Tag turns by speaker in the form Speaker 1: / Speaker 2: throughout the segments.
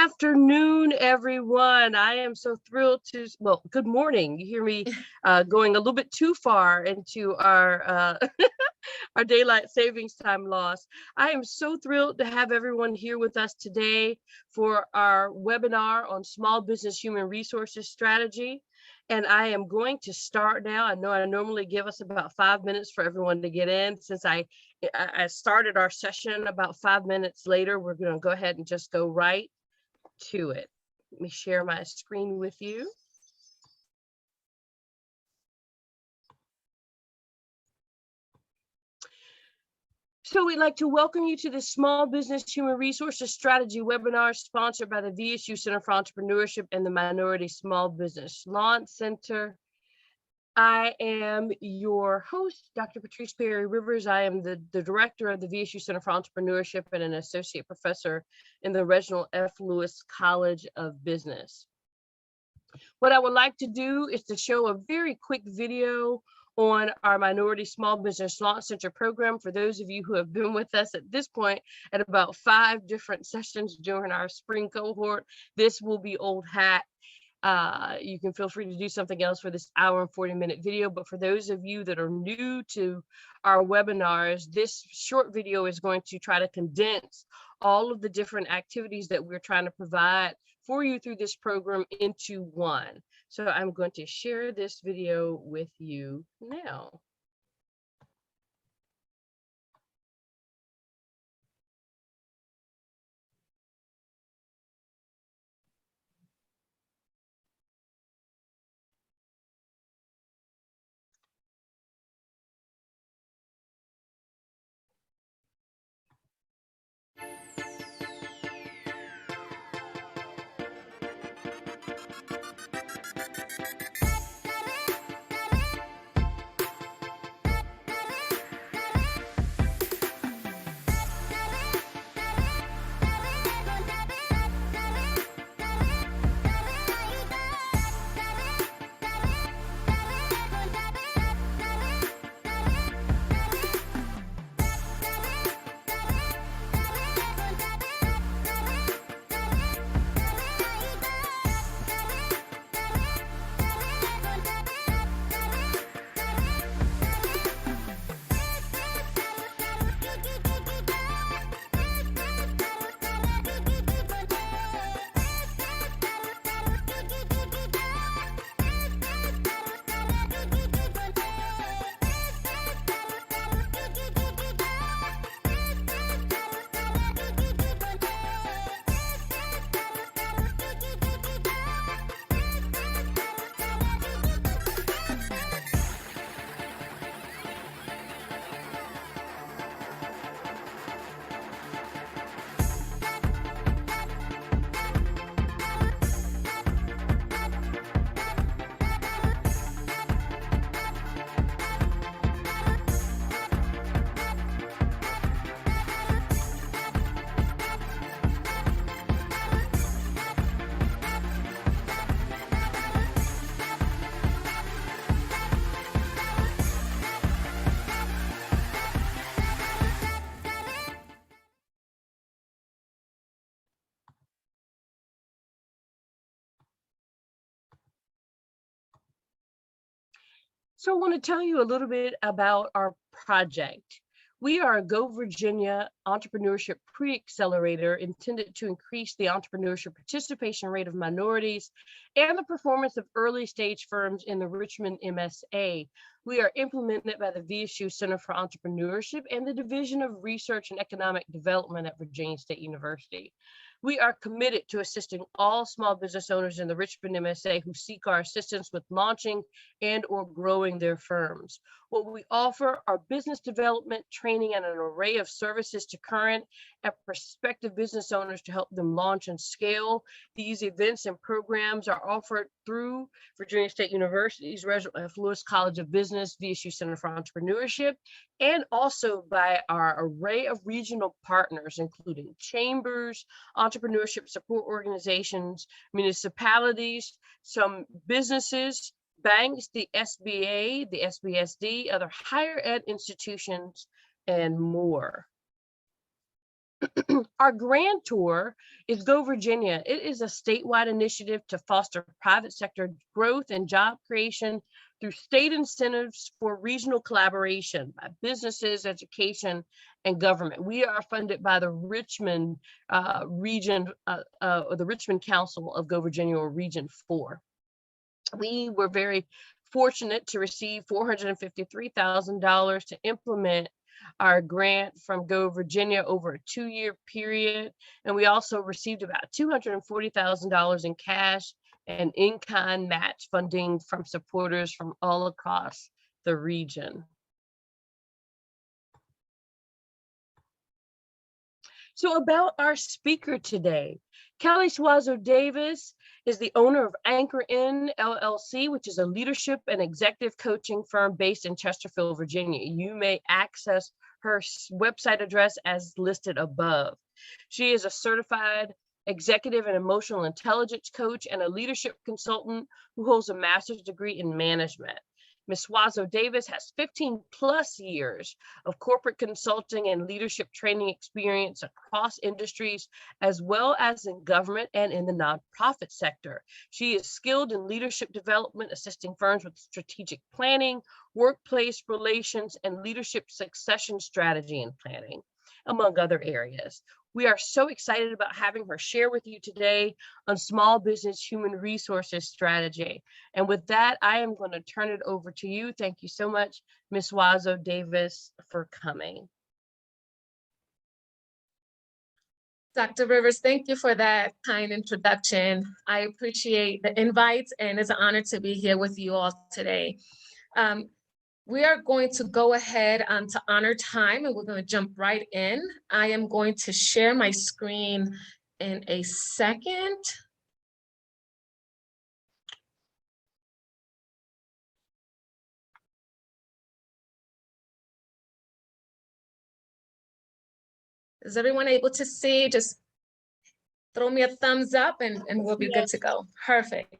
Speaker 1: afternoon, everyone. I am so thrilled to, well, good morning. You hear me going a little bit too far into our our daylight savings time loss. I am so thrilled to have everyone here with us today for our webinar on small business human resources strategy. And I am going to start now. I know I normally give us about 5 minutes for everyone to get in. Since I started our session about 5 minutes later, we're going to go ahead and just go right to it. Let me share my screen with you. So we'd like to welcome you to the Small Business Human Resources Strategy webinar sponsored by the VSU Center for Entrepreneurship and the Minority Small Business Launch Center. I am your host, Dr. Patrice Perry Rivers. I am the director of the VSU Center for Entrepreneurship and an associate professor in the Reginald F. Lewis College of Business. What I would like to do is to show a very quick video on our Minority Small Business Launch Center program. For those of you who have been with us at this point at about 5 different sessions during our spring cohort, this will be old hat. You can feel free to do something else for this hour and 40-minute video. But for those of you that are new to our webinars, this short video is going to try to condense all of the different activities that we're trying to provide for you through this program into one. So I'm going to share this video with you now. So I want to tell you a little bit about our project. We are a Go Virginia entrepreneurship pre-accelerator intended to increase the entrepreneurship participation rate of minorities and the performance of early stage firms in the Richmond MSA. We are implemented by the VSU Center for Entrepreneurship and the Division of Research and Economic Development at Virginia State University. We are committed to assisting all small business owners in the Richmond MSA who seek our assistance with launching and or growing their firms. What we offer are business development, training, and an array of services to current and prospective business owners to help them launch and scale. These events and programs are offered through Virginia State University's Reginald F. Lewis College of Business, VSU Center for Entrepreneurship, and also by our array of regional partners, including chambers, entrepreneurship support organizations, municipalities, some businesses, banks, the SBA, the SBSD, other higher ed institutions, and more. Our grantor is Go Virginia. It is a statewide initiative to foster private sector growth and job creation through state incentives for regional collaboration by businesses, education, and government. We are funded by the Richmond region, or the Richmond Council of Go Virginia, or Region 4. We were very fortunate to receive $453,000 to implement our grant from Go Virginia over a 2-year period. And we also received about $240,000 in cash and in-kind match funding from supporters from all across the region. So about our speaker today, Kelly Suazo Davis is the owner of Anchor Inn LLC, which is a leadership and executive coaching firm based in Chesterfield, Virginia. You may access her website address as listed above. She is a certified executive and emotional intelligence coach and a leadership consultant who holds a master's degree in management. Ms. Suazo Davis has 15 plus years of corporate consulting and leadership training experience across industries, as well as in government and in the nonprofit sector. She is skilled in leadership development, assisting firms with strategic planning, workplace relations, and leadership succession strategy and planning, among other areas. We are so excited about having her share with you today on small business human resources strategy. And with that, I am going to turn it over to you. Thank you so much, Ms. Suazo Davis, for coming.
Speaker 2: Dr. Rivers, thank you for that kind introduction. I appreciate the invite, and it's an honor to be here with you all today. We are going to go ahead to honor time, and we're going to jump right in. I am going to share my screen in a second. Is everyone able to see? Just throw me a thumbs up and we'll be good to go. Perfect.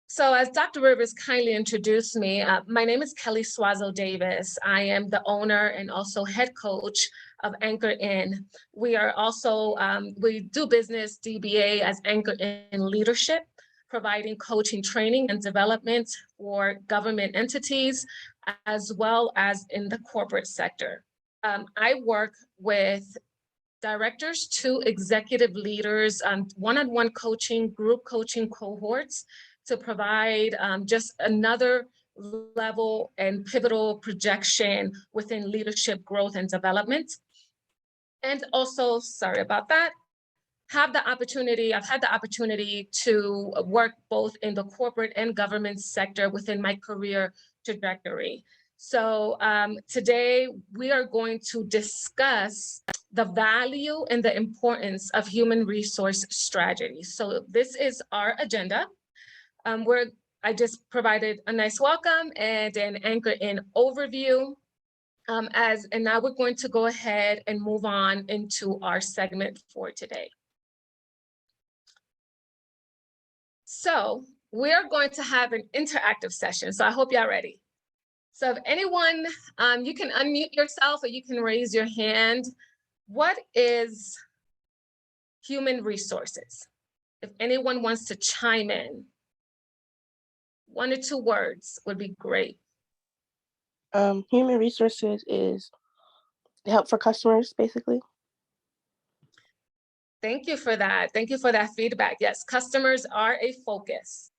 Speaker 2: So as Dr. Rivers kindly introduced me, my name is Kelly Suazo Davis. I am the owner and also head coach of Anchor Inn. We are also, we do business DBA as Anchor Inn Leadership, providing coaching, training, and development for government entities, as well as in the corporate sector. I work with directors to executive leaders on one-on-one coaching, group coaching cohorts, to provide just another level and pivotal projection within leadership growth and development. And also, sorry about that, I've had the opportunity to work both in the corporate and government sector within my career trajectory. So today we are going to discuss the value and the importance of human resource strategy. So this is our agenda. I just provided a nice welcome and an Anchor Inn overview. And now we're going to go ahead and move on into our segment for today. So we're going to have an interactive session. So I hope y'all ready. So if anyone, you can unmute yourself or you can raise your hand. What is human resources? If anyone wants to chime in. 1 or 2 words would be great.
Speaker 3: Human resources is help for customers, basically.
Speaker 2: Thank you for that. Thank you for that feedback. Yes, customers are a focus.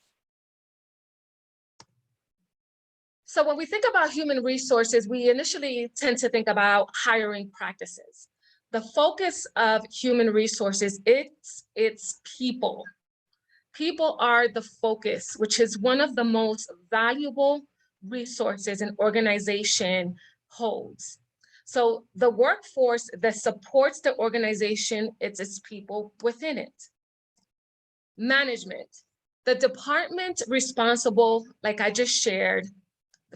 Speaker 2: So when we think about human resources, we initially tend to think about hiring practices. The focus of human resources, it's people. People are the focus, which is one of the most valuable resources an organization holds. So the workforce that supports the organization, it's its people within it. Management, the department responsible, like I just shared,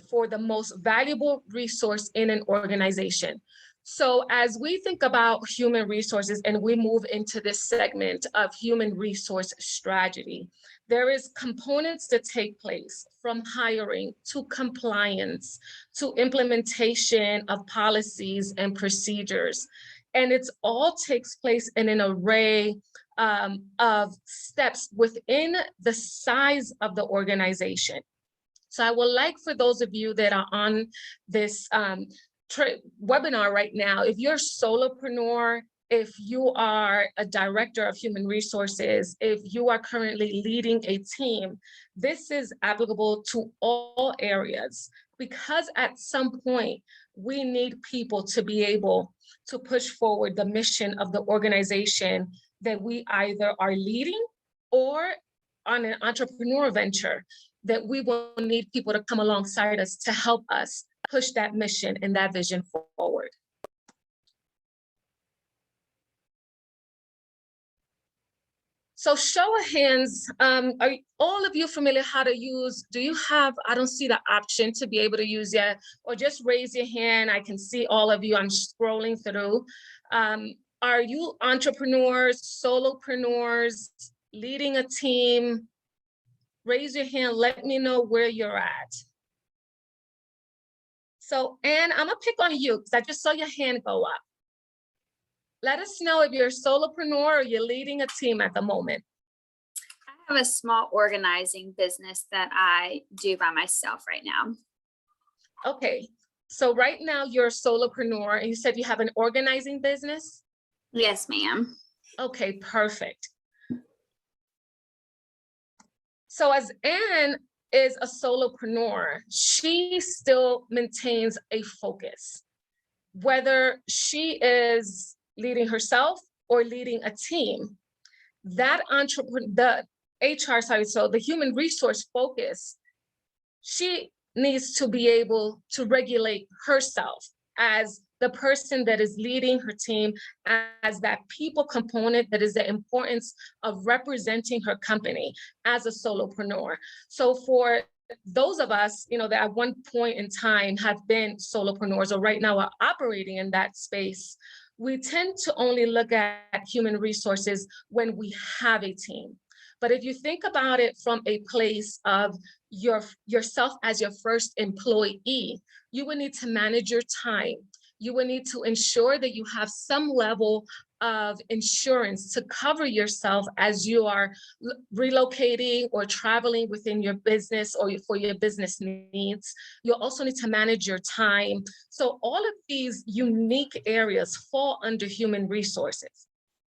Speaker 2: for the most valuable resource in an organization. So as we think about human resources and we move into this segment of human resource strategy, there is components that take place from hiring to compliance to implementation of policies and procedures. And it all takes place in an array of steps within the size of the organization. So I would like for those of you that are on this webinar right now, if you're a solopreneur, if you are a director of human resources, if you are currently leading a team, this is applicable to all areas, because at some point we need people to be able to push forward the mission of the organization that we either are leading or on an entrepreneur venture, that we will need people to come alongside us to help us push that mission and that vision forward. So show of hands, are all of you familiar how to use, do you have, I don't see the option to be able to use yet, or just raise your hand. I can see all of you, I'm scrolling through. Are you entrepreneurs, solopreneurs, leading a team? Raise your hand, let me know where you're at. So, Anne, I'm gonna pick on you because I just saw your hand go up. Let us know if you're a solopreneur or you're leading a team at the moment.
Speaker 4: I have a small organizing business that I do by myself right now.
Speaker 2: Okay, so right now you're a solopreneur and you said you have an organizing business?
Speaker 4: Yes, ma'am.
Speaker 2: Okay, perfect. So as Anne is a solopreneur, she still maintains a focus. Whether she is leading herself or leading a team, that the human resource focus, she needs to be able to regulate herself as the person that is leading her team, as that people component that is the importance of representing her company as a solopreneur. So for those of us, that at one point in time have been solopreneurs or right now are operating in that space, we tend to only look at human resources when we have a team. But if you think about it from a place of yourself as your first employee, you would need to manage your time. You would need to ensure that you have some level of insurance to cover yourself as you are relocating or traveling within your business or for your business needs. You'll also need to manage your time. So all of these unique areas fall under human resources.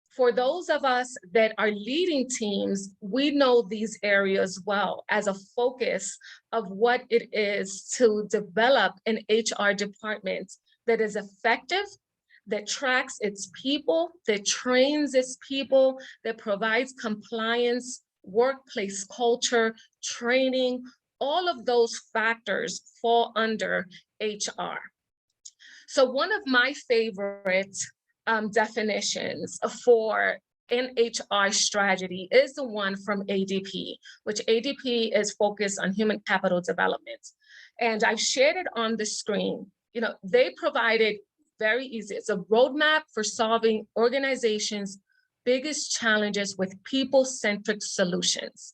Speaker 2: For those of us that are leading teams, we know these areas well as a focus of what it is to develop an HR department that is effective, that tracks its people, that trains its people, that provides compliance, workplace culture, training. All of those factors fall under HR. So one of my favorite definitions for an HR strategy is the one from ADP, which ADP is focused on human capital development. And I've shared it on the screen. They provided very easy, it's a roadmap for solving organizations' biggest challenges with people-centric solutions.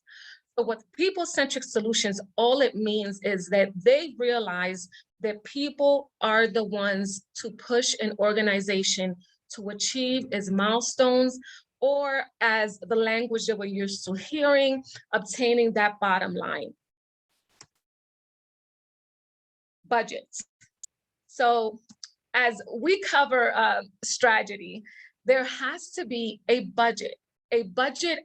Speaker 2: But with people-centric solutions, all it means is that they realize that people are the ones to push an organization to achieve its milestones, or as the language that we're used to hearing, obtaining that bottom line. Budgets. So as we cover strategy, there has to be a budget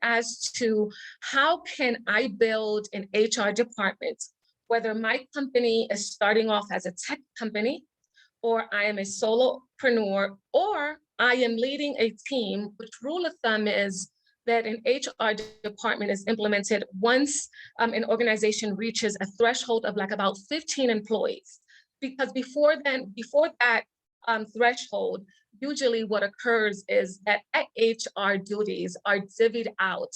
Speaker 2: as to how can I build an HR department, whether my company is starting off as a tech company, or I am a solopreneur, or I am leading a team, which rule of thumb is that an HR department is implemented once an organization reaches a threshold of about 15 employees. Because before that threshold, usually what occurs is that HR duties are divvied out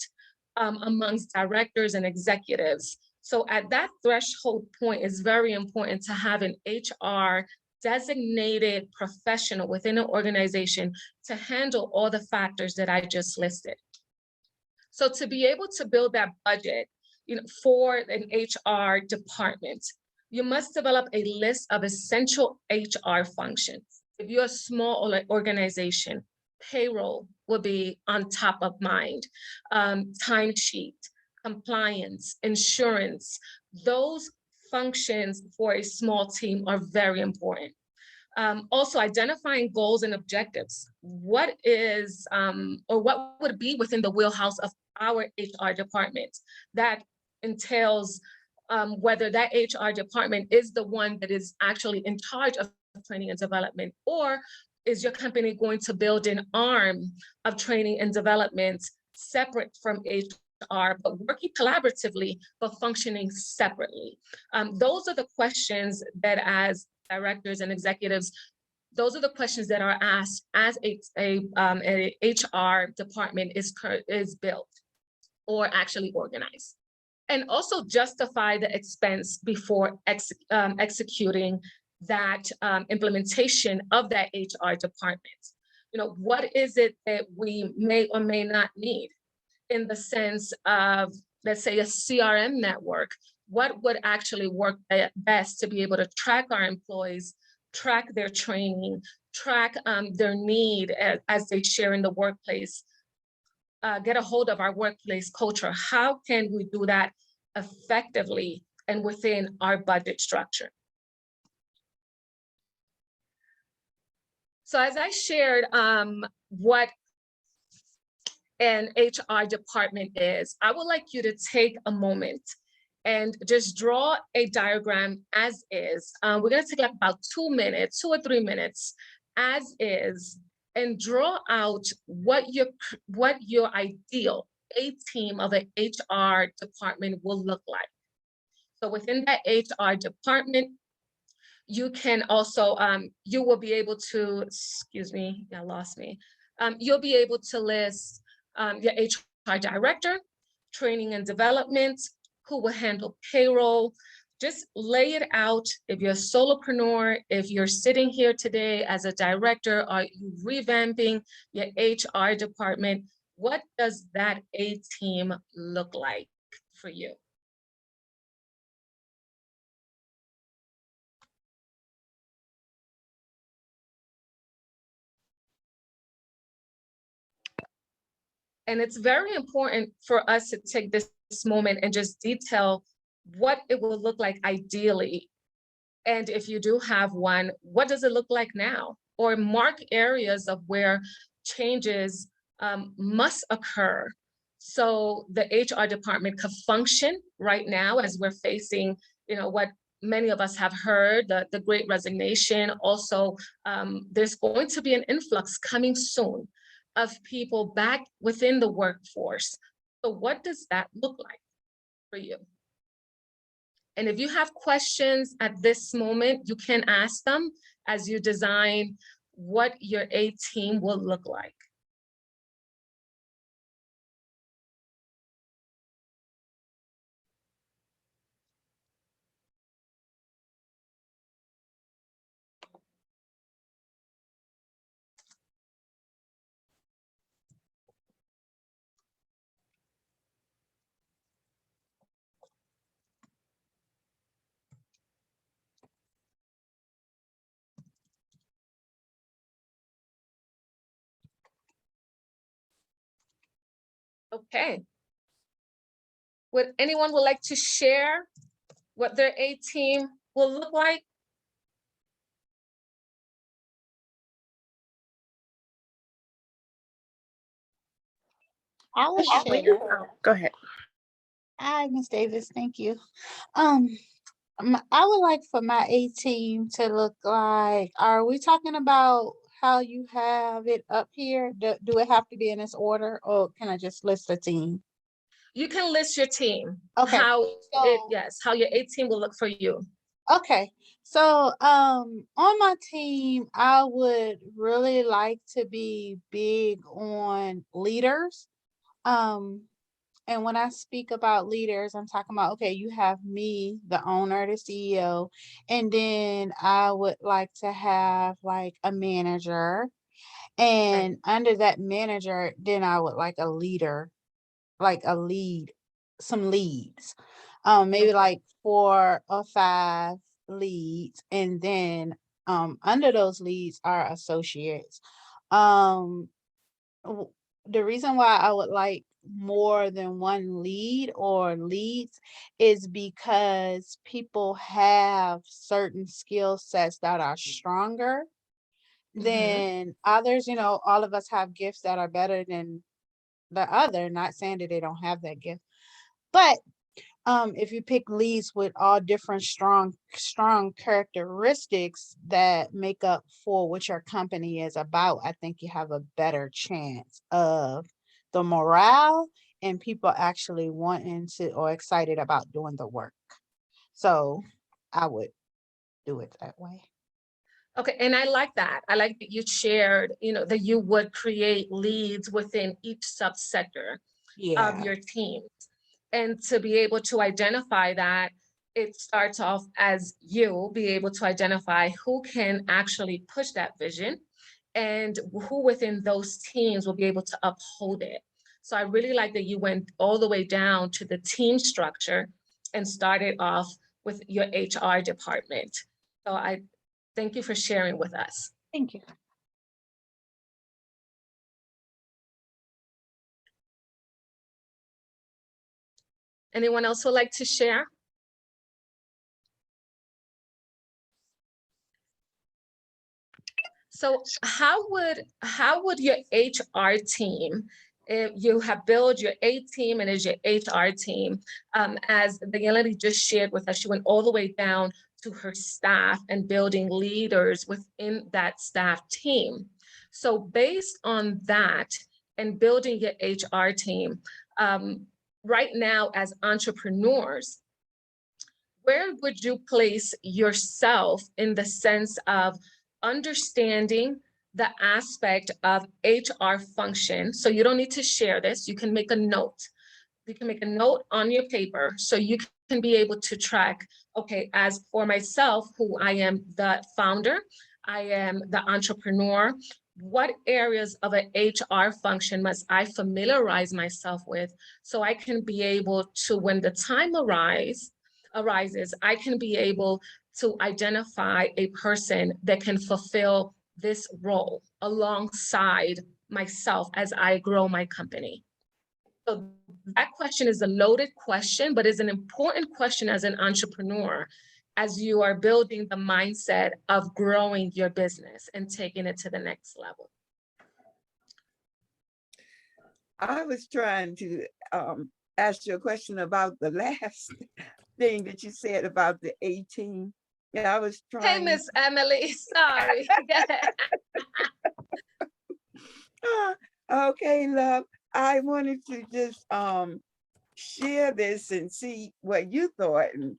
Speaker 2: amongst directors and executives. So at that threshold point, it's very important to have an HR designated professional within an organization to handle all the factors that I just listed. So to be able to build that budget, for an HR department, you must develop a list of essential HR functions. If you're a small organization, payroll will be on top of mind, timesheet, compliance, insurance, those functions for a small team are very important. Also identifying goals and objectives. What is, or what would be within the wheelhouse of our HR department? That entails whether that HR department is the one that is actually in charge of training and development, or is your company going to build an arm of training and development separate from HR, but working collaboratively, but functioning separately? Those are the questions that as directors and executives, those are the questions that are asked as a HR department is built or actually organized. And also justify the expense before executing that implementation of that HR department. What is it that we may or may not need in the sense of, let's say, a CRM network? What would actually work best to be able to track our employees, track their training, track their need as they share in the workplace, get a hold of our workplace culture? How can we do that effectively and within our budget structure? So as I shared what an HR department is, I would like you to take a moment and just draw a diagram as is. We're gonna take like about 2 minutes, 2 or 3 minutes as is, and draw out what your ideal team of an HR department will look like. So within that HR department, you can also, you will be able to, excuse me, I lost me. You'll be able to list your HR director, training and development, who will handle payroll. Just lay it out. If you're a solopreneur, if you're sitting here today as a director, are you revamping your HR department? What does that A team look like for you? And it's very important for us to take this moment and just detail what it will look like ideally. And if you do have one, what does it look like now? Or mark areas of where changes must occur so the HR department could function right now as we're facing, what many of us have heard, the Great Resignation. Also, there's going to be an influx coming soon of people back within the workforce. So what does that look like for you? And if you have questions at this moment, you can ask them as you design what your A team will look like. Okay. Would anyone would like to share what their A team will look like?
Speaker 5: I will share.
Speaker 3: Go ahead.
Speaker 5: Hi, Ms. Davis. Thank you. I would like for my A team to look like, are we talking about how you have it up here? Do it have to be in this order, or can I just list the team?
Speaker 2: You can list your team.
Speaker 5: Okay.
Speaker 2: Yes, how your A team will look for you.
Speaker 5: Okay. So on my team, I would really like to be big on leaders. And when I speak about leaders, I'm talking about, okay, you have me, the owner, the CEO, and then I would like to have like a manager.
Speaker 2: Right.
Speaker 5: And under that manager, then I would like a leader, like a lead, some leads. Maybe
Speaker 2: Okay.
Speaker 5: like 4 or 5 leads. And then under those leads are associates. Um, w- the reason why I would like more than one lead or leads is because people have certain skill sets that are stronger
Speaker 2: Mm-hmm.
Speaker 5: than others. All of us have gifts that are better than the other, not saying that they don't have that gift. But if you pick leads with all different strong characteristics that make up for what your company is about, I think you have a better chance of the morale and people actually wanting to or excited about doing the work. So I would do it that way.
Speaker 2: Okay, and I like that. I like that you shared, that you would create leads within each subsector of
Speaker 5: Yeah.
Speaker 2: your team. And to be able to identify that, it starts off as you be able to identify who can actually push that vision and who within those teams will be able to uphold it. So I really like that you went all the way down to the team structure and started off with your HR department. So I thank you for sharing with us.
Speaker 5: Thank you.
Speaker 2: Anyone else would like to share? So how would your HR team, if you have built your A team and as your HR team, as the young lady just shared with us, she went all the way down to her staff and building leaders within that staff team. So based on that and building your HR team, right now as entrepreneurs, where would you place yourself in the sense of understanding the aspect of HR function? So you don't need to share this. You can make a note. You can make a note on your paper so you can be able to track, okay, as for myself, who I am the founder, I am the entrepreneur, what areas of an HR function must I familiarize myself with so I can be able to, when the time arises, I can be able to identify a person that can fulfill this role alongside myself as I grow my company. So that question is a loaded question, but is an important question as an entrepreneur, as you are building the mindset of growing your business and taking it to the next level.
Speaker 6: I was trying to ask you a question about the last thing that you said about the 18. Yeah, I was
Speaker 2: Hey,
Speaker 6: trying.
Speaker 2: Miss Emily, sorry.
Speaker 6: Okay, love. I wanted to just share this and see what you thought and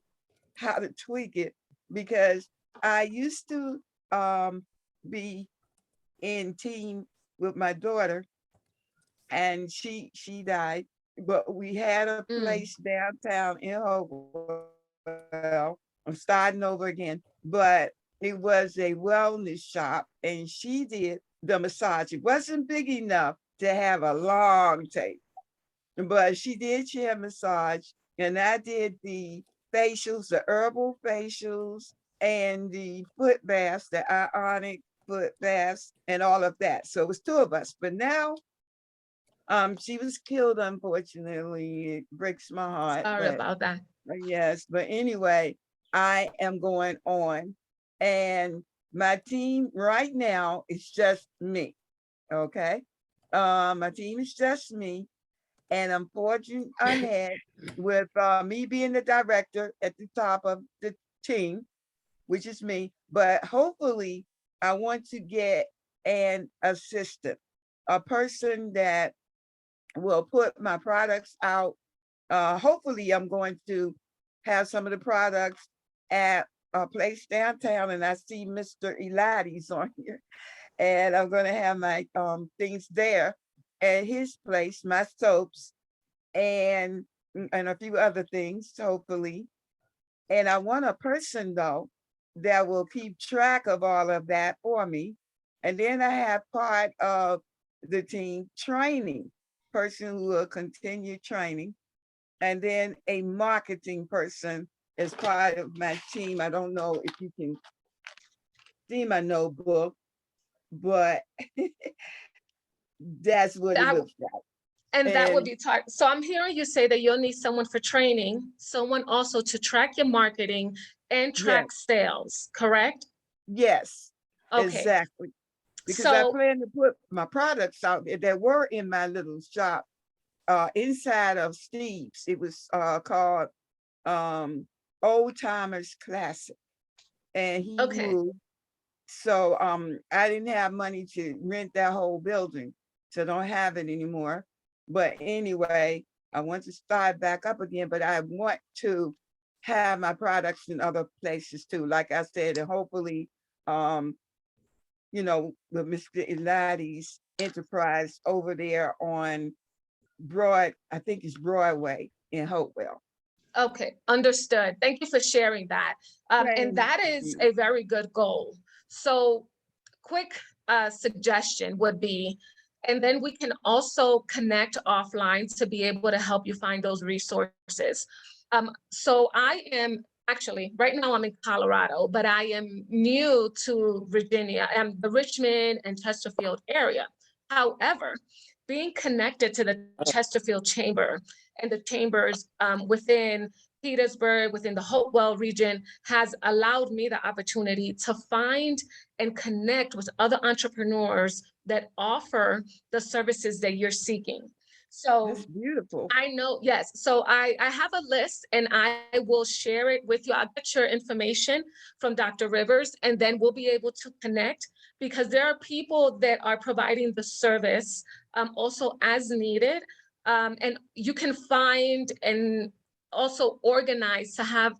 Speaker 6: how to tweak it, because I used to be in team with my daughter, and she died, but we had a place downtown in Hopewell. I'm starting over again, but it was a wellness shop, and she did the massage. It wasn't big enough to have a long table, but she did chair massage, and I did the facials, the herbal facials, and the foot baths, the ionic foot baths, and all of that. So it was 2 of us. But now, she was killed, unfortunately. It breaks my heart,
Speaker 2: Sorry
Speaker 6: but
Speaker 2: about that.
Speaker 6: yes. But anyway, I am going on, and my team right now is just me. Okay, my team is just me, and I'm fortunate ahead with me being the director at the top of the team, which is me. But hopefully, I want to get an assistant, a person that will put my products out. Hopefully, I'm going to have some of the products at a place downtown, and I see Mr. Eladi's on here, and I'm going to have my things there at his place, my soaps, and a few other things, hopefully. And I want a person though that will keep track of all of that for me. And then I have part of the team training, person who will continue training. And then a marketing person as part of my team. I don't know if you can see my notebook, but that's what it
Speaker 2: That,
Speaker 6: looks like.
Speaker 2: and that would
Speaker 6: And
Speaker 2: be so I'm hearing you say that you'll need someone for training, someone also to track your marketing and
Speaker 6: yes,
Speaker 2: track sales, correct?
Speaker 6: yes,
Speaker 2: Okay,
Speaker 6: exactly. Because I
Speaker 2: so,
Speaker 6: plan to put my products out there that were in my little shop inside of Steve's. It was called Old Timers Classic. And he
Speaker 2: okay,
Speaker 6: moved. So I didn't have money to rent that whole building. So I don't have it anymore. But anyway, I want to start back up again, but I want to have my products in other places too. Like I said, and hopefully you know, with Mr. Eladi's enterprise over there on I think it's Broadway in Hopewell.
Speaker 2: okay, understood. Thank you for sharing that. And
Speaker 6: Thank
Speaker 2: that is
Speaker 6: you.
Speaker 2: a very good goal. So quick suggestion would be, and then we can also connect offline to be able to help you find those resources. So I am actually, right now I'm in Colorado, but I am new to Virginia and the Richmond and Chesterfield area. However, being connected to the Chesterfield Chamber and the chambers within Petersburg, within the Hopewell region, has allowed me the opportunity to find and connect with other entrepreneurs that offer the services that you're seeking. So
Speaker 6: That's beautiful.
Speaker 2: I know, yes. So I have a list and I will share it with you. I'll get your information from Dr. Rivers, and then we'll be able to connect, because there are people that are providing the service also as needed. And you can find and also organize to have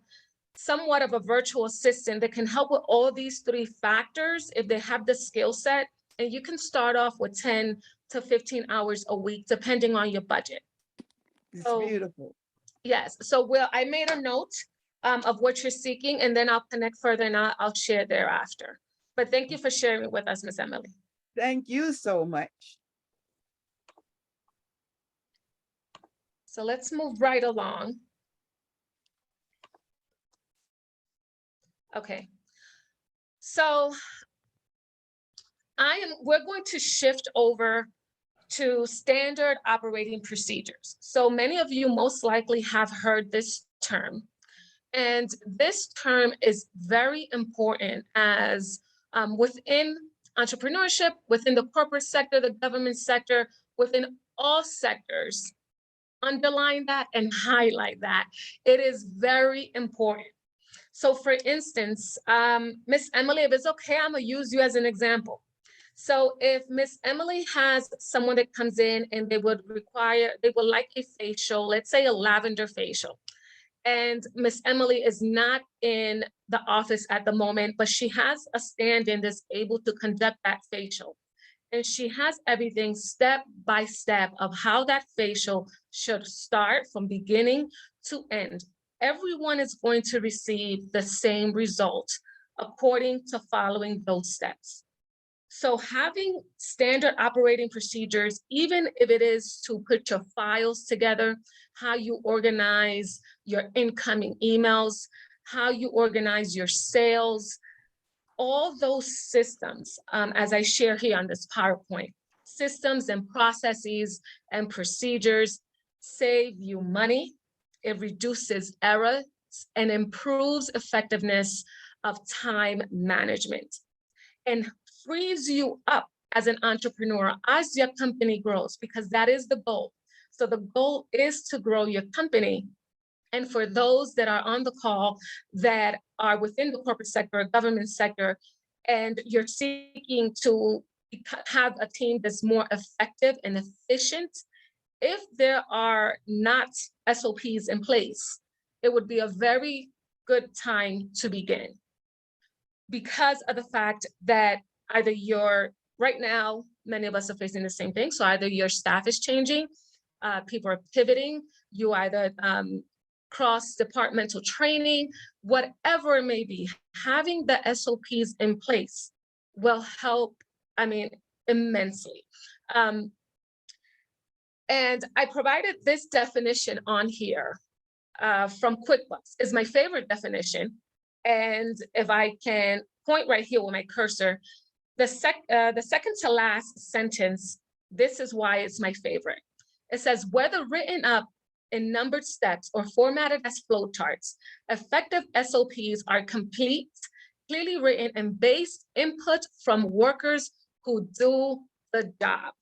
Speaker 2: somewhat of a virtual assistant that can help with all these three factors if they have the skill set. And you can start off with 10 to 15 hours a week, depending on your budget.
Speaker 6: It's
Speaker 2: So
Speaker 6: beautiful.
Speaker 2: yes, so I made a note of what you're seeking, and then I'll connect further and I'll share thereafter. But thank you for sharing with us, Miss Emily.
Speaker 6: Thank you so much.
Speaker 2: So let's move right along. Okay. So we're going to shift over to standard operating procedures. So many of you most likely have heard this term. And this term is very important as within entrepreneurship, within the corporate sector, the government sector, within all sectors. Underline that and highlight that. It is very important. So for instance, Miss Emily, if it's okay, I'm gonna use you as an example. So if Miss Emily has someone that comes in and they would like a facial, let's say a lavender facial, and Miss Emily is not in the office at the moment, but she has a stand-in that's able to conduct that facial. And she has everything step by step of how that facial should start from beginning to end. Everyone is going to receive the same result according to following those steps. So having standard operating procedures, even if it is to put your files together, how you organize your incoming emails, how you organize your sales, all those systems, as I share here on this PowerPoint, systems and processes and procedures save you money, it reduces errors, and improves effectiveness of time management, and frees you up as an entrepreneur as your company grows, because that is the goal. So the goal is to grow your company. And for those that are on the call that are within the corporate sector, government sector, and you're seeking to have a team that's more effective and efficient, if there are not SOPs in place, it would be a very good time to begin, because of the fact that either right now, many of us are facing the same thing. So either your staff is changing, people are pivoting, you either cross-departmental training, whatever it may be, having the SOPs in place will help, I mean, immensely. And I provided this definition on here from QuickBooks. Is my favorite definition. And if I can point right here with my cursor, the second to last sentence, this is why it's my favorite. It says, whether written up in numbered steps or formatted as flowcharts, effective SOPs are complete, clearly written, and based input from workers who do the job.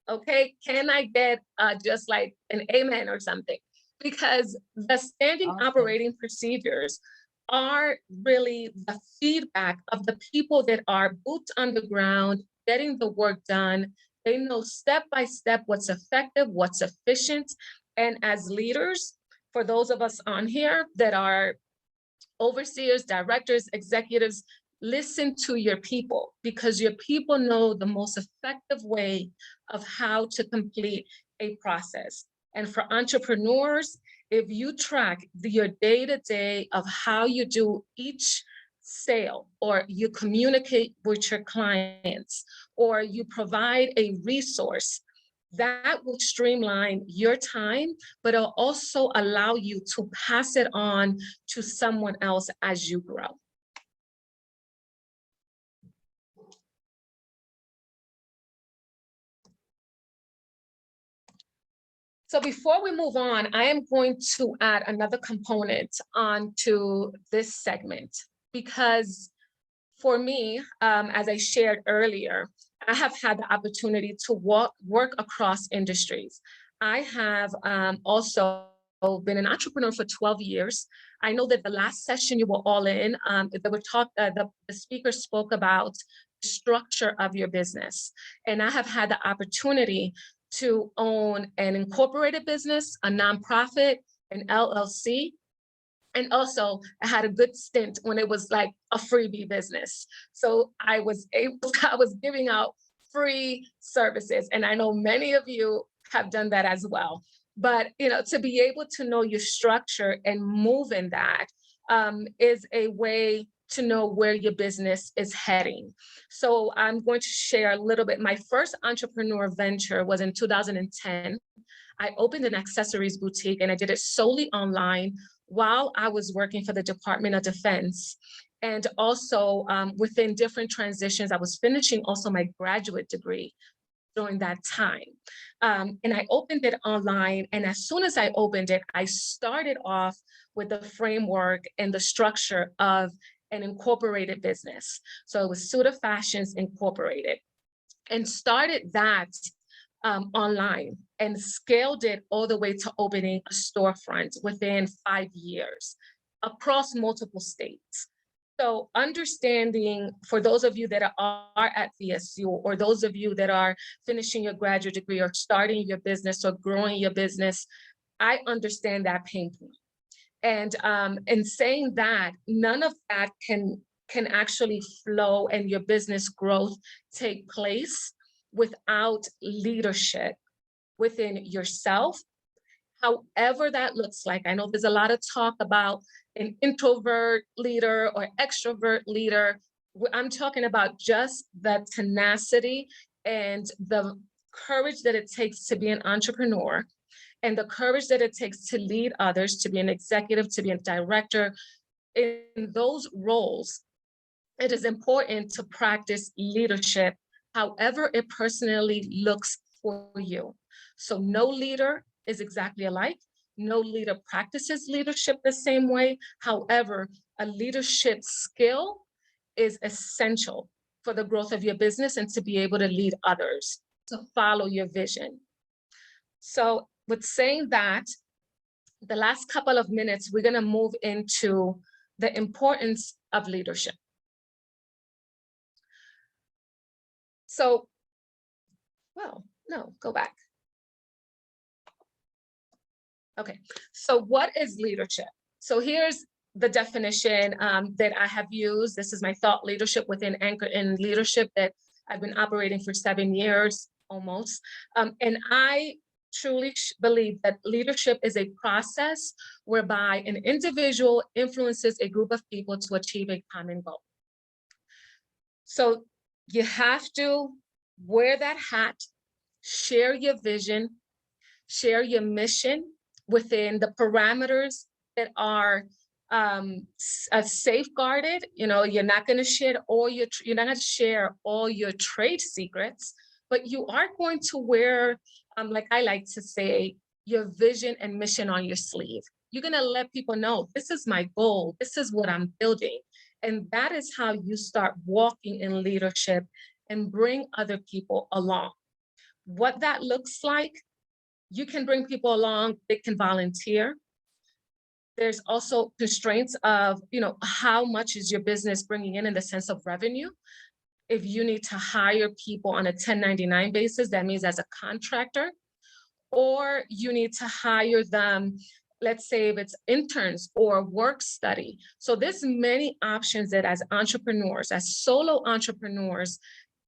Speaker 2: Okay, can I get just like an amen or something? Because the standing operating procedures are really the feedback of the people that are boots on the ground, getting the work done. They know step by step what's effective, what's efficient. And as leaders, for those of us on here that are overseers, directors, executives, listen to your people, because your people know the most effective way of how to complete a process. And for entrepreneurs, if you track your day-to-day of how you do each sale, or you communicate with your clients, or you provide a resource, that will streamline your time, but it'll also allow you to pass it on to someone else as you grow. So before we move on, I am going to add another component onto this segment, because for me, as I shared earlier, I have had the opportunity to work across industries. I have also been an entrepreneur for 12 years. I know that the last session you were all in, the speaker spoke about the structure of your business. And I have had the opportunity to own an incorporated business, a nonprofit, an LLC. And also I had a good stint when it was like a freebie business. So I was giving out free services. And I know many of you have done that as well. But to be able to know your structure and move in that is a way to know where your business is heading. So I'm going to share a little bit. My first entrepreneur venture was in 2010. I opened an accessories boutique, and I did it solely online while I was working for the Department of Defense. And also within different transitions, I was finishing also my graduate degree during that time. And I opened it online. And as soon as I opened it, I started off with the framework and the structure of an incorporated business. So it was Suda Fashions Incorporated, and started that online and scaled it all the way to opening a storefront within 5 years across multiple states. So understanding, for those of you that are at VSU, or those of you that are finishing your graduate degree or starting your business or growing your business, I understand that pain point. And in saying that, none of that can actually flow and your business growth take place without leadership within yourself, however that looks like. I know there's a lot of talk about an introvert leader or extrovert leader. I'm talking about just the tenacity and the courage that it takes to be an entrepreneur, and the courage that it takes to lead others, to be an executive, to be a director. In those roles, it is important to practice leadership, however it personally looks for you. So no leader is exactly alike. No leader practices leadership the same way. However, a leadership skill is essential for the growth of your business and to be able to lead others, to follow your vision. So with saying that, the last couple of minutes, we're going to move into the importance of leadership. So, well, no, go back. Okay, so what is leadership? So here's the definition that I have used. This is my thought leadership within Anchor in Leadership that I've been operating for 7 years almost. And I truly believe that leadership is a process whereby an individual influences a group of people to achieve a common goal. So you have to wear that hat, share your vision, share your mission within the parameters that are safeguarded. You know, you're not going to share you're not going to share all your trade secrets, but you are going to wear, like I like to say, your vision and mission on your sleeve. You're going to let people know, this is my goal, this is what I'm building. And that is how you start walking in leadership and bring other people along. What that looks like, you can bring people along, they can volunteer. There's also constraints of, you know, how much is your business bringing in the sense of revenue. If you need to hire people on a 1099 basis, that means as a contractor, or you need to hire them, let's say if it's interns or work study. So there's many options that as entrepreneurs, as solo entrepreneurs,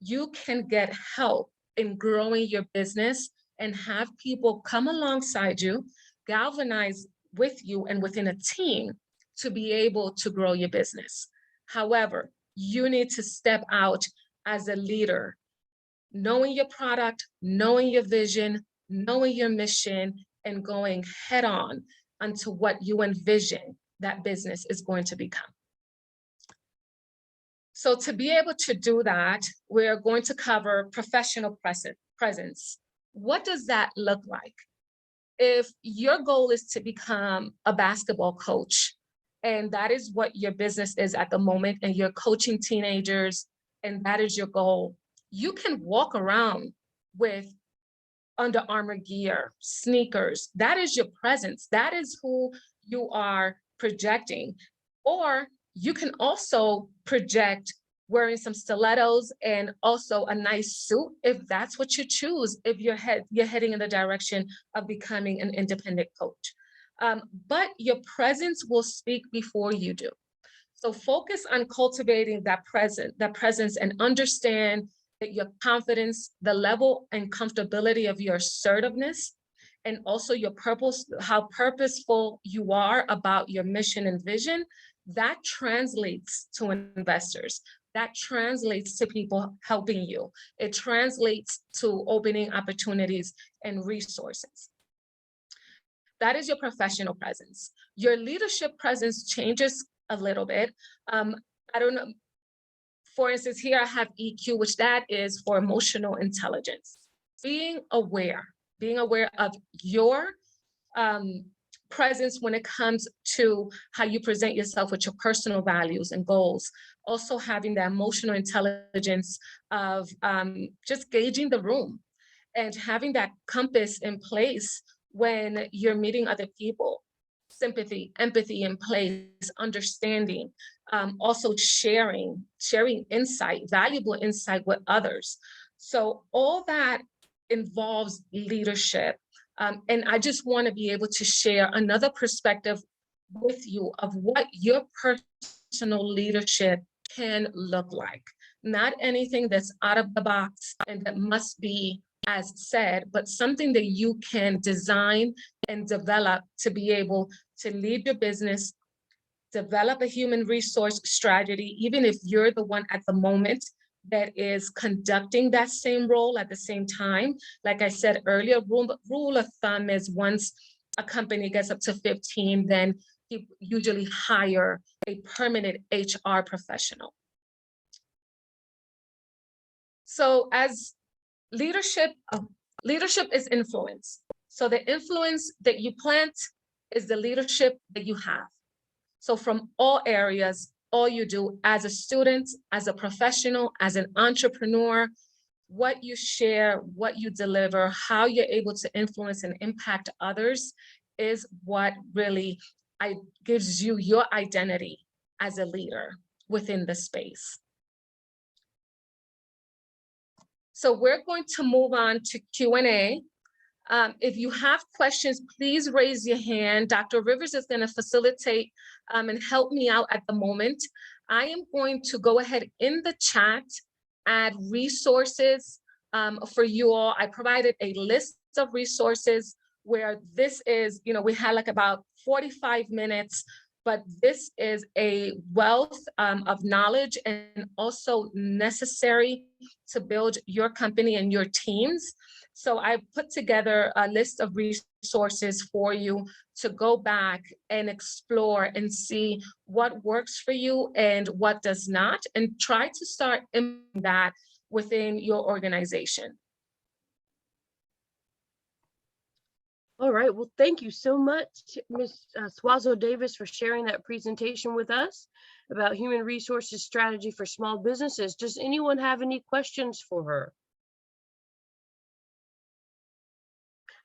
Speaker 2: you can get help in growing your business and have people come alongside you, galvanize with you and within a team to be able to grow your business. However, you need to step out as a leader, knowing your product, knowing your vision, knowing your mission, and going head on onto what you envision that business is going to become. So to be able to do that, we're going to cover professional presence. What does that look like? If your goal is to become a basketball coach, and that is what your business is at the moment, and you're coaching teenagers, and that is your goal, you can walk around with Under Armour gear, sneakers. That is your presence. That is who you are projecting. Or you can also project wearing some stilettos and also a nice suit if that's what you choose, if you're heading in the direction of becoming an independent coach. But your presence will speak before you do. So focus on cultivating that presence and understand that your confidence, the level and comfortability of your assertiveness, and also your purpose, how purposeful you are about your mission and vision, that translates to investors. That translates to people helping you. It translates to opening opportunities and resources. That is your professional presence. Your leadership presence changes a little bit. I don't know. For instance, here I have EQ, which that is for emotional intelligence. Being aware of your presence when it comes to how you present yourself with your personal values and goals. Also having the emotional intelligence of just gauging the room and having that compass in place when you're meeting other people. Sympathy, empathy in place, understanding, also sharing insight, valuable insight with others. So all that involves leadership. And I just want to be able to share another perspective with you of what your personal leadership can look like. Not anything that's out of the box and that must be as said, but something that you can design and develop to be able to lead your business, develop a human resource strategy, even if you're the one at the moment that is conducting that same role at the same time. Like I said earlier, rule of thumb is once a company gets up to 15, then you usually hire a permanent HR professional. So as leadership is influence. So the influence that you plant is the leadership that you have. So from all areas, all you do as a student, as a professional, as an entrepreneur, what you share, what you deliver, how you're able to influence and impact others is what really gives you your identity as a leader within the space. So we're going to move on to Q&A. If you have questions, please raise your hand. Dr. Rivers is going to facilitate and help me out at the moment. I am going to go ahead in the chat, add resources for you all. I provided a list of resources where this is, we had like about 45 minutes, but this is a wealth of knowledge and also necessary to build your company and your teams. So I put together a list of resources for you to go back and explore and see what works for you and what does not, and try to start implementing that within your organization.
Speaker 1: All right, well, thank you so much, Ms. Swazo Davis, for sharing that presentation with us about human resources strategy for small businesses. Does anyone have any questions for her?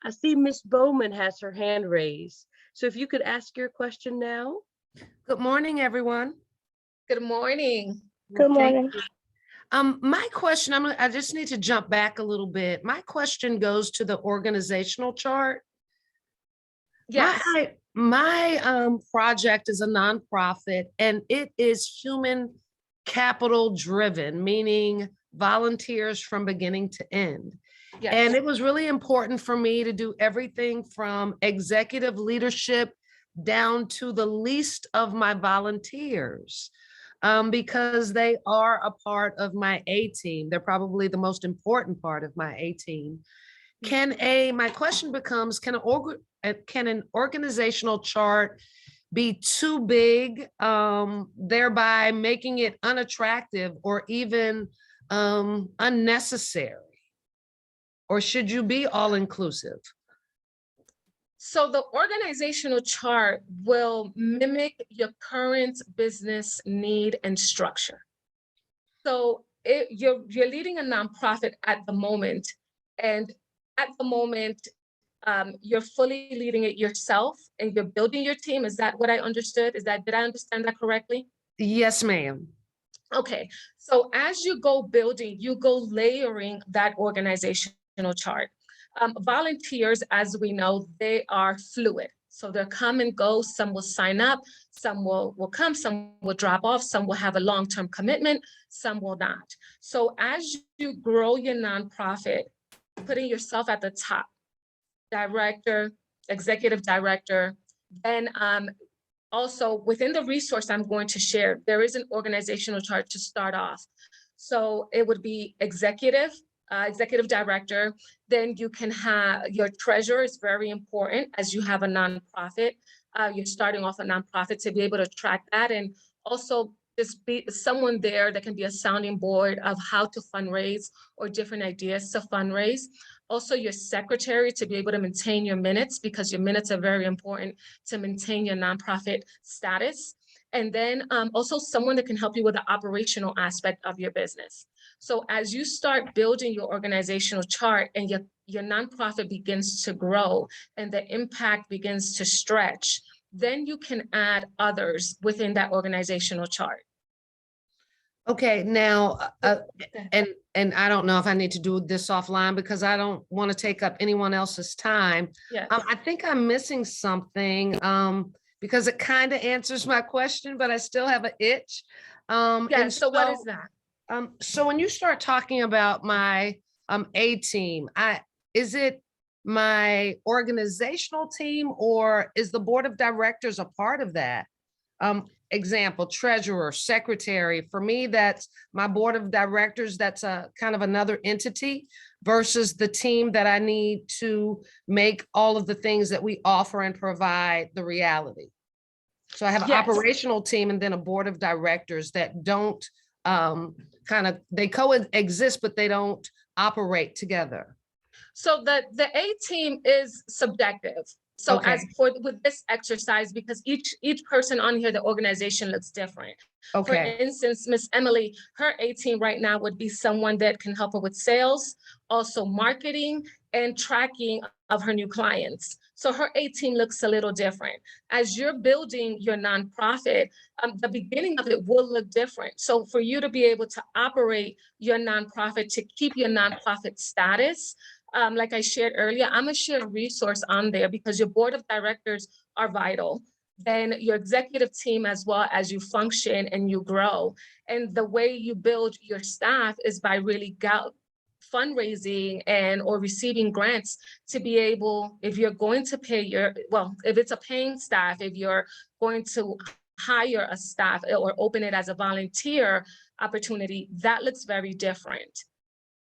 Speaker 1: I see Ms. Bowman has her hand raised. So if you could ask your question now.
Speaker 7: Good morning, everyone.
Speaker 2: Good morning.
Speaker 3: Good
Speaker 1: Thank
Speaker 3: morning.
Speaker 1: you.
Speaker 7: My question, I just need to jump back a little bit. My question goes to the organizational chart.
Speaker 2: Yes.
Speaker 7: My project is a nonprofit and it is human capital driven, meaning volunteers from beginning to end.
Speaker 2: Yes.
Speaker 7: And it was really important for me to do everything from executive leadership down to the least of my volunteers, because they are a part of my A team. They're probably the most important part of my A team. My question becomes, can an organizational chart be too big, thereby making it unattractive or even unnecessary? Or should you be all inclusive?
Speaker 2: So the organizational chart will mimic your current business need and structure. So you're leading a nonprofit at the moment, and at the moment, you're fully leading it yourself and you're building your team. Is that what I understood? Did I understand that correctly?
Speaker 7: Yes, ma'am.
Speaker 2: Okay, so as you go building, you go layering that organizational chart. Volunteers, as we know, they are fluid. So they'll come and go. Some will sign up, some will come, some will drop off, some will have a long-term commitment, some will not. So as you grow your nonprofit, putting yourself at the top, director, executive director, then also within the resource I'm going to share, there is an organizational chart to start off. So it would be executive director. Then you can have your treasurer is very important as you have a nonprofit. You're starting off a nonprofit to be able to track that, and also just be someone there that can be a sounding board of how to fundraise or different ideas to fundraise. Also your secretary to be able to maintain your minutes, because your minutes are very important to maintain your nonprofit status. And then also someone that can help you with the operational aspect of your business. So as you start building your organizational chart and your nonprofit begins to grow and the impact begins to stretch, then you can add others within that organizational chart.
Speaker 7: Okay, now, and I don't know if I need to do this offline because I don't want to take up anyone else's time.
Speaker 2: Yes.
Speaker 7: I think I'm missing something because it kind of answers my question, but I still have an itch.
Speaker 2: Yes, so what is that?
Speaker 7: So when you start talking about my A team, is it my organizational team or is the board of directors a part of that? Example, treasurer, secretary. For me, that's my board of directors. That's a kind of another entity versus the team that I need to make all of the things that we offer and provide the reality. So I have an operational team and then a board of directors that don't they coexist, but they don't operate together.
Speaker 2: So the A team is subjective. So
Speaker 7: Okay.
Speaker 2: as for with this exercise, because each person on here, the organization looks different.
Speaker 7: Okay.
Speaker 2: For instance, Miss Emily, her A team right now would be someone that can help her with sales, also marketing and tracking of her new clients. So her A team looks a little different. As you're building your nonprofit, the beginning of it will look different. So for you to be able to operate your nonprofit, to keep your nonprofit status, like I shared earlier, I'm gonna share a resource on there because your board of directors are vital. Then your executive team as well as you function and you grow. And the way you build your staff is by really fundraising and or receiving grants to be able, if you're going to pay your, well, if it's a paying staff, if you're going to hire a staff or open it as a volunteer opportunity, that looks very different.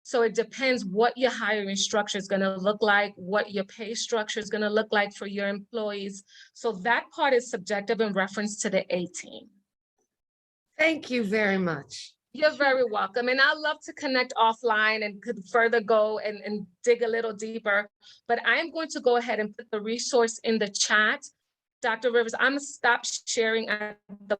Speaker 2: So it depends what your hiring structure is going to look like, what your pay structure is going to look like for your employees. So that part is subjective in reference to the A team.
Speaker 7: Thank you very much.
Speaker 2: You're very welcome. And I'd love to connect offline and could further go and dig a little deeper. But I'm going to go ahead and put the resource in the chat. Dr. Rivers, I'm gonna stop sharing at the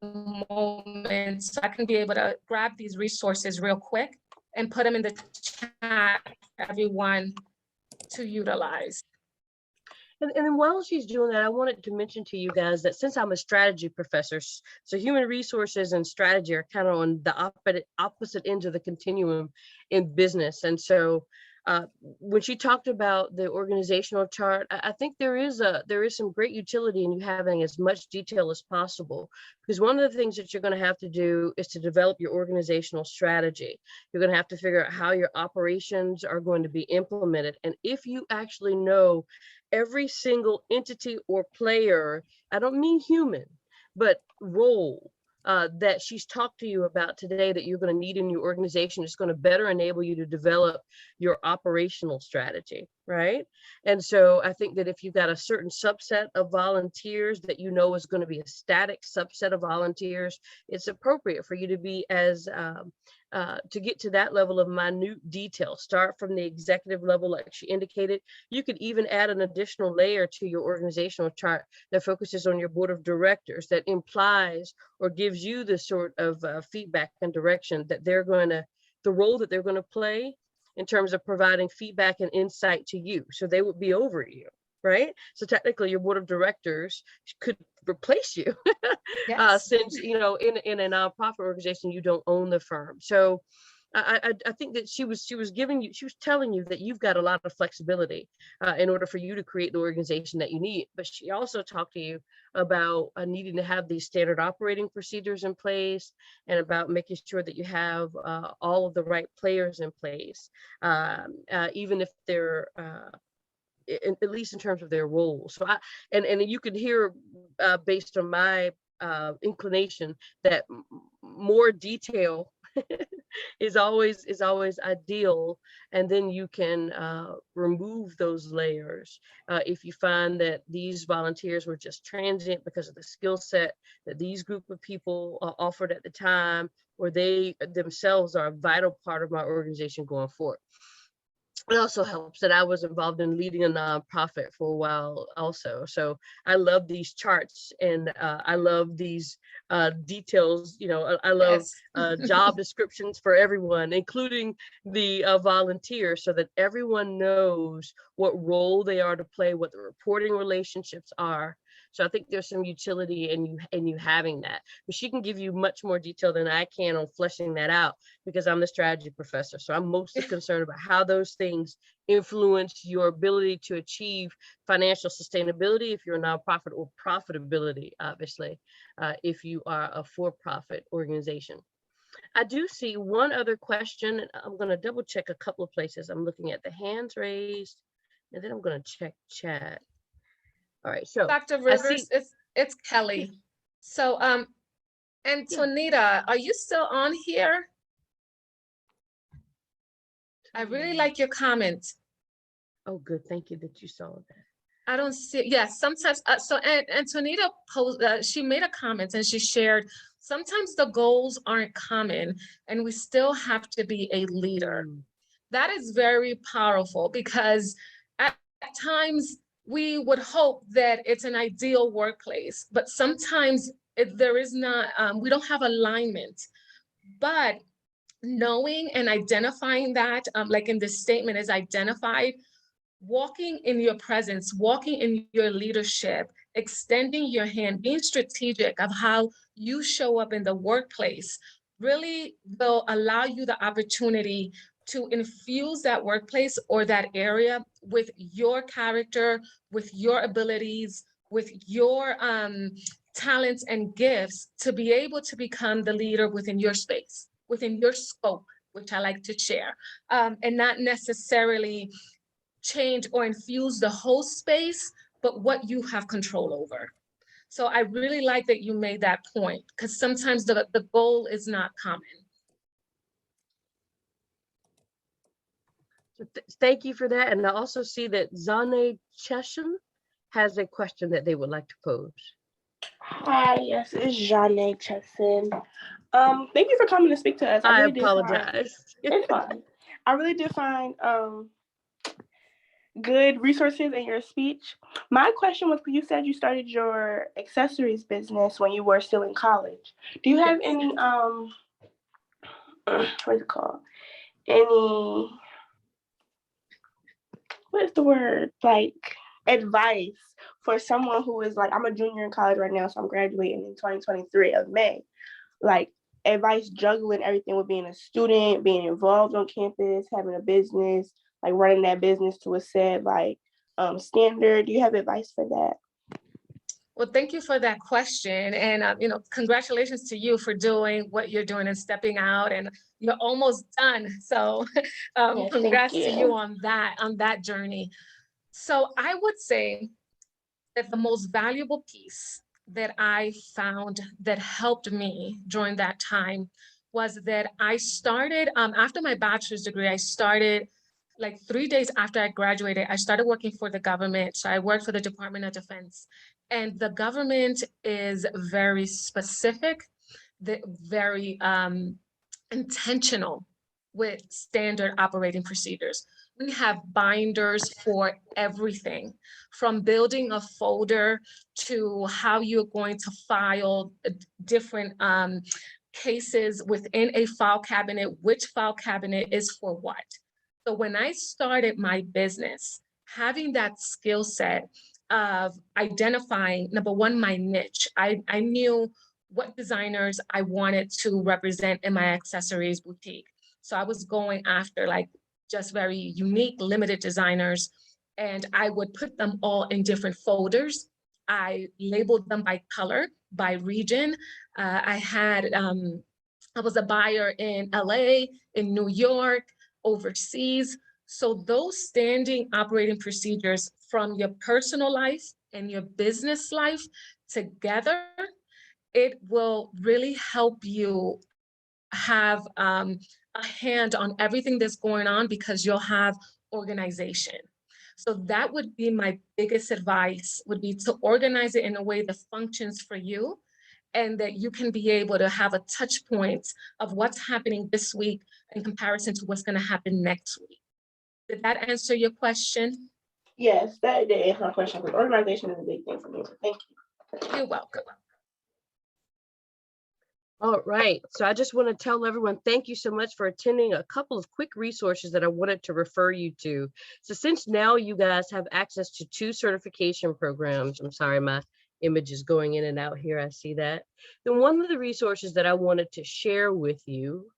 Speaker 2: moment so I can be able to grab these resources real quick and put them in the chat for everyone to utilize.
Speaker 1: And then while she's doing that, I wanted to mention to you guys that since I'm a strategy professor, so human resources and strategy are kind of on the opposite ends of the continuum in business. And so when she talked about the organizational chart, I think there is some great utility in you having as much detail as possible, because one of the things that you're going to have to do is to develop your organizational strategy. You're going to have to figure out how your operations are going to be implemented. And if you actually know every single entity or player, I don't mean human, but role, that she's talked to you about today that you're going to need in your organization, is going to better enable you to develop your operational strategy, right? And so I think that if you've got a certain subset of volunteers that you know is going to be a static subset of volunteers, it's appropriate for you to be as to get to that level of minute detail. Start from the executive level, like she indicated. You could even add an additional layer to your organizational chart that focuses on your board of directors, that implies or gives you the sort of feedback and direction that they're going to, the role that they're going to play in terms of providing feedback and insight to you. So they would be over you, right? So technically your board of directors could replace you.
Speaker 2: Yes.
Speaker 1: Since, you know, in a nonprofit organization, you don't own the firm. So I think that she was telling you that you've got a lot of flexibility in order for you to create the organization that you need. But she also talked to you about needing to have these standard operating procedures in place, and about making sure that you have all of the right players in place, even if they're at least in terms of their role. So and you could hear based on my inclination that more detail is always ideal, and then you can remove those layers if you find that these volunteers were just transient because of the skill set that these group of people offered at the time, or they themselves are a vital part of my organization going forward. It also helps that I was involved in leading a nonprofit for a while also. So I love these charts, and I love these details. You know, I love job descriptions for everyone, including the volunteers, so that everyone knows what role they are to play, what the reporting relationships are. So I think there's some utility in you having that. But she can give you much more detail than I can on fleshing that out, because I'm the strategy professor. So I'm mostly concerned about how those things influence your ability to achieve financial sustainability if you're a nonprofit, or profitability, obviously, if you are a for-profit organization. I do see one other question, and I'm going to double check a couple of places. I'm looking at the hands raised, and then I'm going to check chat. All right, so
Speaker 2: Dr. Rivers, it's Kelly. So Antonita, are you still on here? I really like your comment.
Speaker 1: Oh, good. Thank you that you saw that.
Speaker 2: I don't see, yes, sometimes, so Antonita she made a comment and she shared, sometimes the goals aren't common and we still have to be a leader. That is very powerful, because at times we would hope that it's an ideal workplace, but sometimes there is not, we don't have alignment. But knowing and identifying that, like in this statement is identified, walking in your presence, walking in your leadership, extending your hand, being strategic of how you show up in the workplace really will allow you the opportunity to infuse that workplace or that area with your character, with your abilities, with your talents and gifts to be able to become the leader within your space, within your scope which I like to share, and not necessarily change or infuse the whole space, but what you have control over. So I really like that you made that point, because sometimes the goal is not common.
Speaker 1: So thank you for that. And I also see that Zane Chesham has a question that they would like to pose.
Speaker 3: Hi, yes, it's Janae Chesson. Thank you for coming to speak to us.
Speaker 1: I
Speaker 3: really did find-
Speaker 1: apologize.
Speaker 3: it's fine. I really did find good resources in your speech. My question was, you said you started your accessories business when you were still in college. Do you have any what's it called? Any, what is the word? Like advice for someone who is like, I'm a junior in college right now, so I'm graduating in 2023 of May. Like advice juggling everything with being a student, being involved on campus, having a business, like running that business to a set like standard. Do you have advice for that?
Speaker 2: Well, thank you for that question. And, congratulations to you for doing what you're doing and stepping out, and you're almost done. So
Speaker 3: Yes,
Speaker 2: congrats
Speaker 3: thank
Speaker 2: to
Speaker 3: you.
Speaker 2: you on that journey. So I would say that the most valuable piece that I found that helped me during that time was that I started, after my bachelor's degree, I started like 3 days after I graduated, I started working for the government. So I worked for the Department of Defense. And the government is very specific, very intentional with standard operating procedures. We have binders for everything, from building a folder to how you're going to file different cases within a file cabinet, which file cabinet is for what. So when I started my business, having that skill set of identifying, number one, my niche. I knew what designers I wanted to represent in my accessories boutique. So I was going after like just very unique, limited designers, and I would put them all in different folders. I labeled them by color, by region. I was a buyer in LA, in New York, overseas. So those standing operating procedures from your personal life and your business life together, it will really help you have a hand on everything that's going on, because you'll have organization. So that would be my biggest advice, would be to organize it in a way that functions for you, and that you can be able to have a touch point of what's happening this week in comparison to what's going to happen next week. Did that answer your question?
Speaker 3: Yes, that did answer my question, because organization is a big thing for me. So thank you.
Speaker 2: You're welcome.
Speaker 1: All right, so I just want to tell everyone, thank you so much for attending. A couple of quick resources that I wanted to refer you to. So since now you guys have access to 2 certification programs, I'm sorry, my image is going in and out here, I see that. Then one of the resources that I wanted to share with you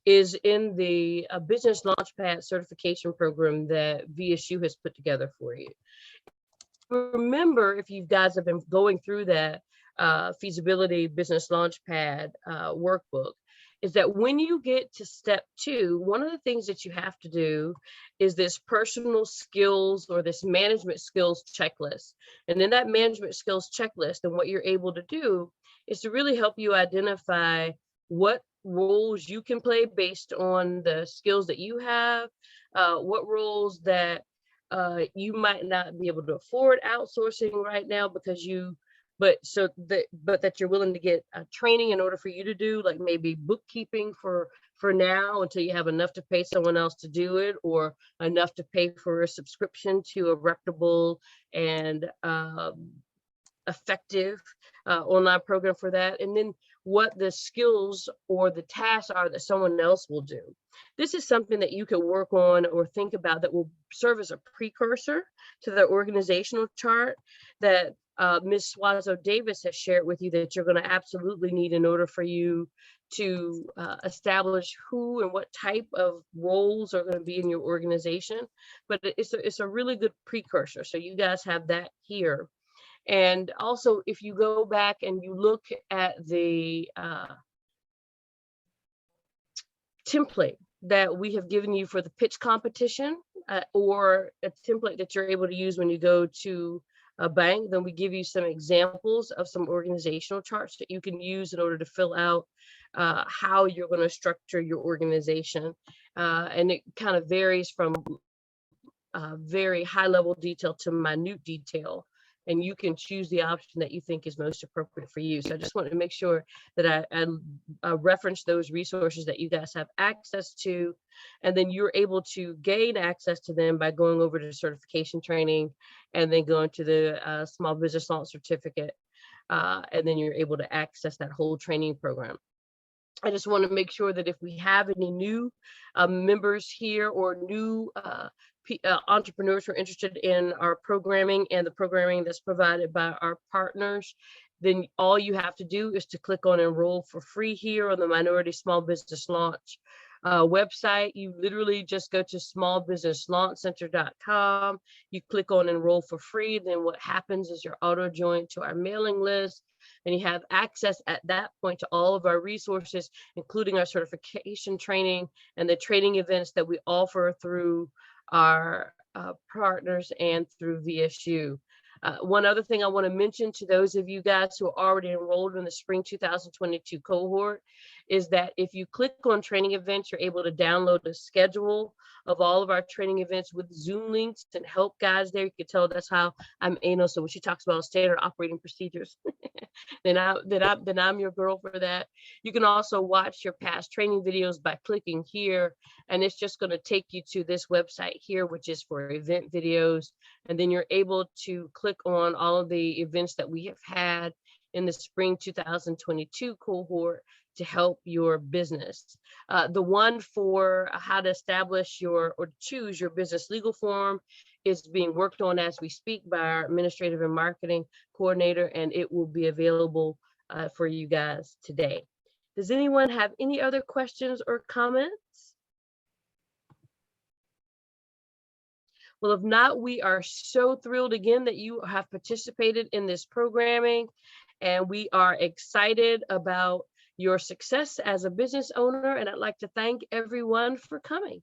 Speaker 1: is in the Business Launchpad certification program that VSU has put together for you. Remember, if you guys have been going through that feasibility business launchpad workbook, is that when you get to step 2, one of the things that you have to do is this personal skills or this management skills checklist. And in that management skills checklist, and what you're able to do is to really help you identify what roles you can play based on the skills that you have, what roles that you might not be able to afford outsourcing right now because but that you're willing to get training in order for you to do, like maybe bookkeeping for now until you have enough to pay someone else to do it, or enough to pay for a subscription to a reputable and effective online program for that. And then what the skills or the tasks are that someone else will do. This is something that you can work on or think about that will serve as a precursor to the organizational chart that Ms. Swazo Davis has shared with you, that you're going to absolutely need in order for you to establish who and what type of roles are going to be in your organization. But it's a really good precursor. So you guys have that here. And also, if you go back and you look at the template that we have given you for the pitch competition, or a template that you're able to use when you go to a bank. Then we give you some examples of some organizational charts that you can use in order to fill out how you're going to structure your organization. And it kind of varies from very high level detail to minute detail. And you can choose the option that you think is most appropriate for you. So I just wanted to make sure that I reference those resources that you guys have access to, and then you're able to gain access to them by going over to certification training and then going to the small business launch certificate. And then you're able to access that whole training program. I just want to make sure that if we have any new members here or new entrepreneurs who are interested in our programming and the programming that's provided by our partners, then all you have to do is to click on enroll for free here on the Minority Small Business Launch website. You literally just go to smallbusinesslaunchcenter.com. You click on enroll for free. Then what happens is you're auto joined to our mailing list, and you have access at that point to all of our resources, including our certification training and the training events that we offer through our partners and through VSU. One other thing I want to mention to those of you guys who are already enrolled in the spring 2022 cohort is that if you click on training events, you're able to download a schedule of all of our training events with Zoom links and help guides there. You can tell that's how I'm anal. So when she talks about standard operating procedures, then I'm your girl for that. You can also watch your past training videos by clicking here, and it's just going to take you to this website here, which is for event videos. And then you're able to click on all of the events that we have had in the spring 2022 cohort to help your business. The one for how to establish or choose your business legal form is being worked on as we speak by our administrative and marketing coordinator, and it will be available for you guys today. Does anyone have any other questions or comments? Well, if not, we are so thrilled again that you have participated in this programming, and we are excited about your success as a business owner, and I'd like to thank everyone for coming.